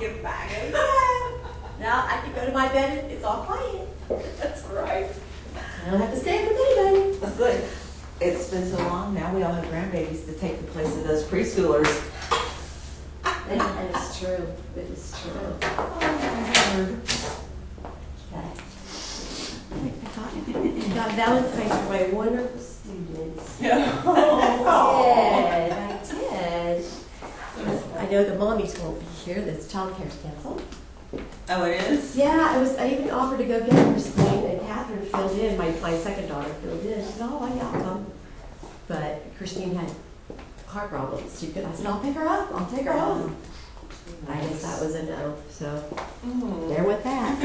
Get back. Now I can go to my bed and it's all quiet. That's right. I don't have to stay with anybody. That's good. It's been so long now. We all have grandbabies to take the place of those preschoolers. And it's true. It is true. I got Valentine's for my wonderful students. Yeah. I did. I know the mommies won't be here. The childcare's canceled. Oh, it is? Yeah, I even offered to go get Christine, and Catherine filled in. My second daughter filled in. She said, "Oh, I'll come." But Christine had car problems. I said, "I'll pick her up. I'll take her home." I guess that was a no. So there with that.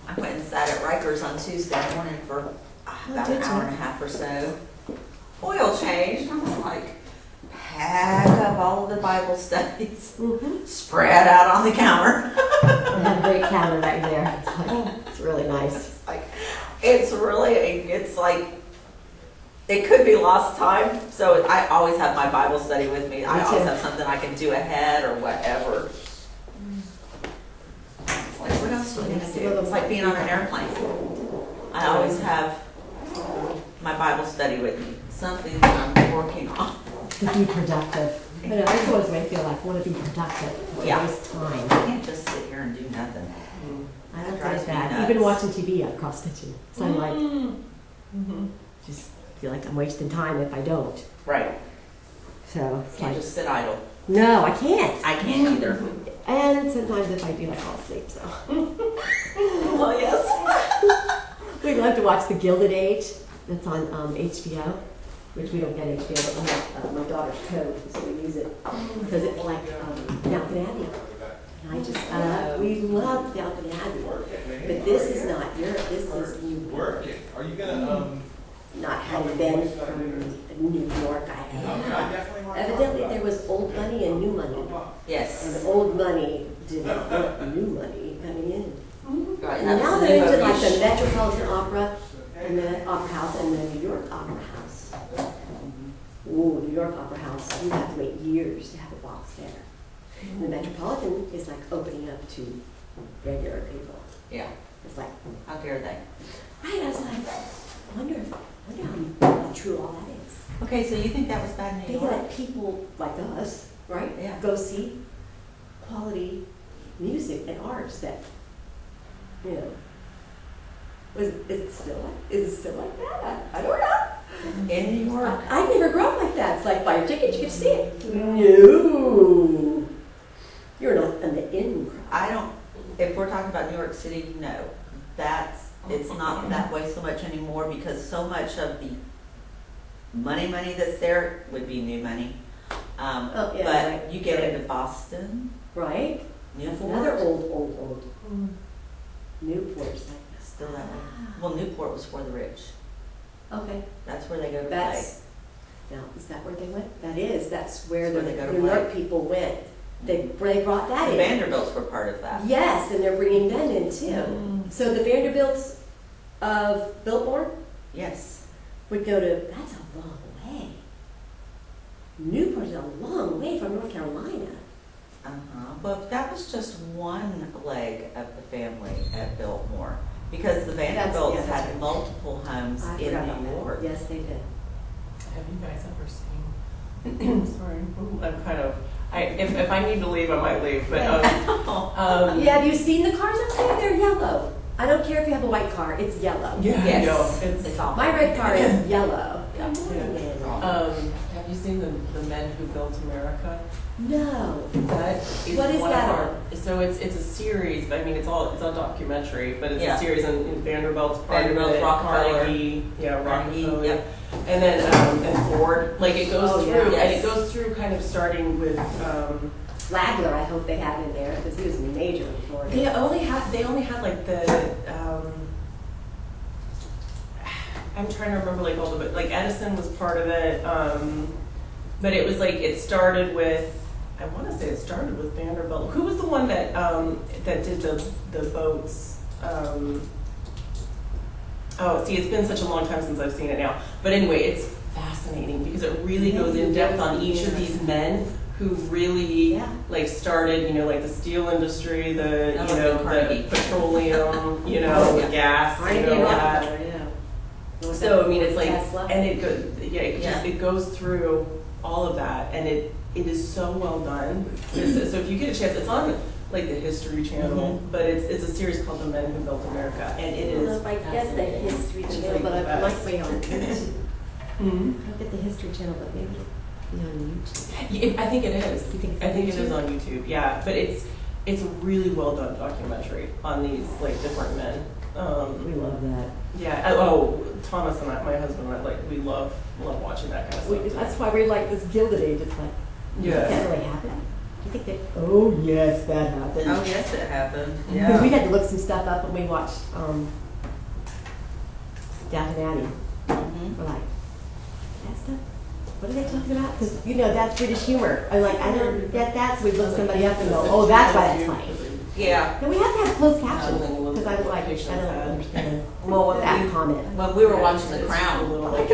I went and sat at Rikers on Tuesday morning for about an hour and a half or so. Oil change. I was like, pack up all of the Bible studies, spread out on the counter. They have a great counter right there. It's really nice. It's like, it could be lost time. So I always have my Bible study with me. I always have something I can do ahead or whatever. It's like, what else are you going to do? It's like being on an airplane. I always have my Bible study with me. Something that I'm working on. To be productive. I know, that's always the way I feel like I want to be productive. Waste time. I can't just sit here and do nothing. I don't like that. Even watching TV, I cross stitching. So I'm like, just feel like I'm wasting time if I don't. Right. So it's Can't like, just sit idle. no, I can't. I can't either. And sometimes if I do, I fall asleep. So Well, yes. we love to watch The Gilded Age. That's on HBO. Which we don't get HBO, but we have my daughter's code, so we use it because it's like Downton Abbey. And I just, we love Downton Abbey, but this is not Europe. This is New York. Are you gonna Not having been from New York, I have. Evidently, there was old money and new money, Yes. and old money didn't want new money coming in. Right, And now they're into like the Metropolitan Opera and the Opera House and the New York Opera House. Ooh, New York Opera House, you have to wait years to have a box there. The Metropolitan is like opening up to regular people. Yeah. It's like, How dare they? right, I was like, wonder how true all that is. Okay, so you think that was bad in They New York? let people like us, right, Yeah. go see quality music and arts that, you know, is it still like that? I don't know. In New York? I never grew up like that. It's like buy a ticket, you can see it. No. You're not in the in crowd. I don't, if we're talking about New York City, no. It's not that way so much anymore because so much of the money that's there would be new money. But right. you get into Boston, Right? That's Newport. another old. Newport's like Still that way. Well, Newport was for the rich. okay. That's where they go to That's now is that where they went? That is. That's where That's the where they go to New York play. people went. They brought that play. in. The Vanderbilts were part of that. Yes, and they're bringing them in too. So the Vanderbilts of Biltmore Yes. would go to. That's a long way. Newport is a long way from North Carolina. But that was just one leg of the family at Biltmore because the Vanderbilts that's had right. multiple homes I in forgot about New that. York. Yes, they did. Have you guys ever seen? Sorry, I'm kind of. If I need to leave, I might leave. But Yeah, have you seen the cars up there? They're yellow. I don't care if you have a white car; it's yellow. yeah, Yes. no, It's awful. My red car is yellow. Yeah. Have you seen the Men Who Built America? No. That is What is one that of our, on? So it's a series. But I mean, it's a documentary, but it's Yeah. a series in Vanderbilt's part of Vanderbilt, it, Rockefeller. Carnegie, Carnegie, Rockefeller, yep. and then and Ford. Like it goes Oh, through, yeah. and Yes. it goes through kind of starting with. Flagler, I hope they have in there because he was major in Florida. They only had like the I'm trying to remember like all the like Edison was part of it, but it was like it started with I want to say it started with Vanderbilt. Who was the one that that did the boats? Oh, see, it's been such a long time since I've seen it now. But anyway, it's fascinating. fascinating because it really goes in depth on each of these men who really like started, you know, like the steel industry, the the petroleum, you know, the gas, you know, that. So I mean, it's like, and it goes, it goes through all of that, and it is so well done. So if you get a chance, it's on like the History Channel, but it's a series called The Men Who Built America, and it is. I get the History Channel, but I might be on YouTube. I don't get the History Channel, but maybe it'll be on YouTube. I think it is. I think it is on YouTube. Yeah, but it's a really well done documentary on these like different men. We love that. Yeah. Oh, Thomas and I, my husband and I, like we love watching that kind of stuff. That's why we like this Gilded Age. It's like, that really happened? You think that? Oh yes, that happened. Oh yes, it happened. Yeah. Because we had to look some stuff up when we watched Downton Abbey. We're like, that stuff. What are they talking about? Because you know that's British humor. I'm like, I don't get that. So we look somebody up and go, oh, that's why that's funny. Yeah. And we have to have closed captions because I was like, I don't understand. Well, that comment. When we were watching The Crown, wait, We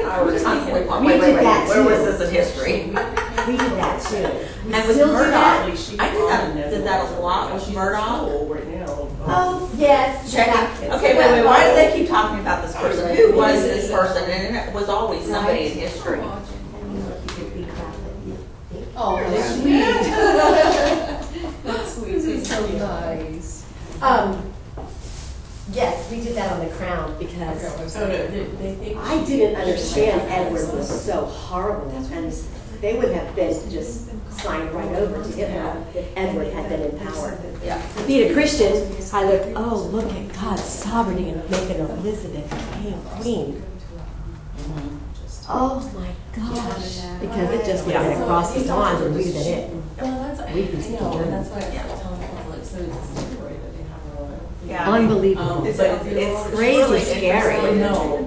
did that where too. was this in history? We did that too. And with still do Murdoch, that. I did that a lot with Murdoch. Right now. Oh yes. Checking. Okay, wait. Why do they keep talking about this person? Who was this person? And it was always somebody in history. Oh, that's sweet. That's sweet. This is so nice. Yes, we did that on The Crown because They think I didn't understand Edward was so horrible, and they would have been just signed right over to Hitler if Edward had been in power. Yeah. Being a Christian, I look, oh, look at God's sovereignty and making Elizabeth queen. Oh my gosh. Because it just would have been across the pond and we'd have been it. Well, that's We'd be scared. that's why I was telling people like so it's a story that they have on. Yeah. Unbelievable. It's crazy really scary. interesting. No.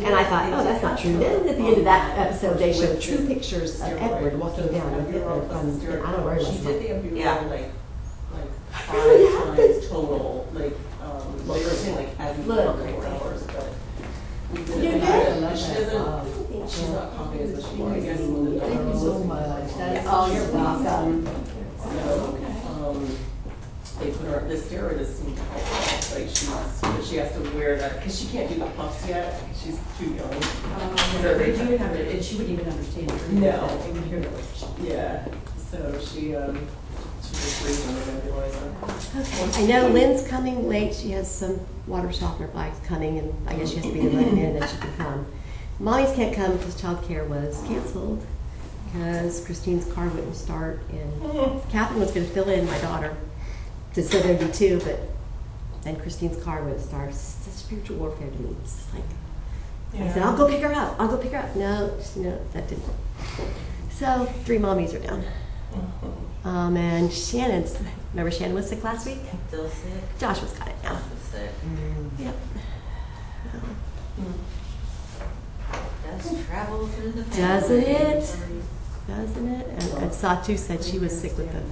And I thought, oh, that's not true. Then at the end of that episode, they showed true pictures of Edward walking down with Hitler from, I don't know where he She was did from. the epidural Yeah. like really 5 happened? times total. Like they were saying like every Look. 24 hours, but we did You're it. good? She doesn't. She's not confident as she was. I guess when the Thank you so much. That's Oh, you're welcome. So, they put her, the steroid is seemed to help. Like she has to wear that, because she can't do the puffs yet, she's too young. So they do have it, and she wouldn't even understand it. No. They would hear it. Yeah, so she just raising the nebulizer. I know Lynn's coming late. She has some water softener bags coming, and I guess she has to be invited in and then she can come. Mommy's can't come because childcare was canceled because Christine's car wouldn't start, and Catherine was going to fill in my daughter to so there'd be 2, but then Christine's car wouldn't start. It's such spiritual warfare to me. It's just like, I said, I'll go pick her up. I'll go pick her up. No, that didn't. So 3 mommies are down. And Shannon's, remember Shannon was sick last week? Still sick. Joshua's got it now. Still sick. Yep. Does travel through the Doesn't it? Doesn't it? And Satu said she was sick with the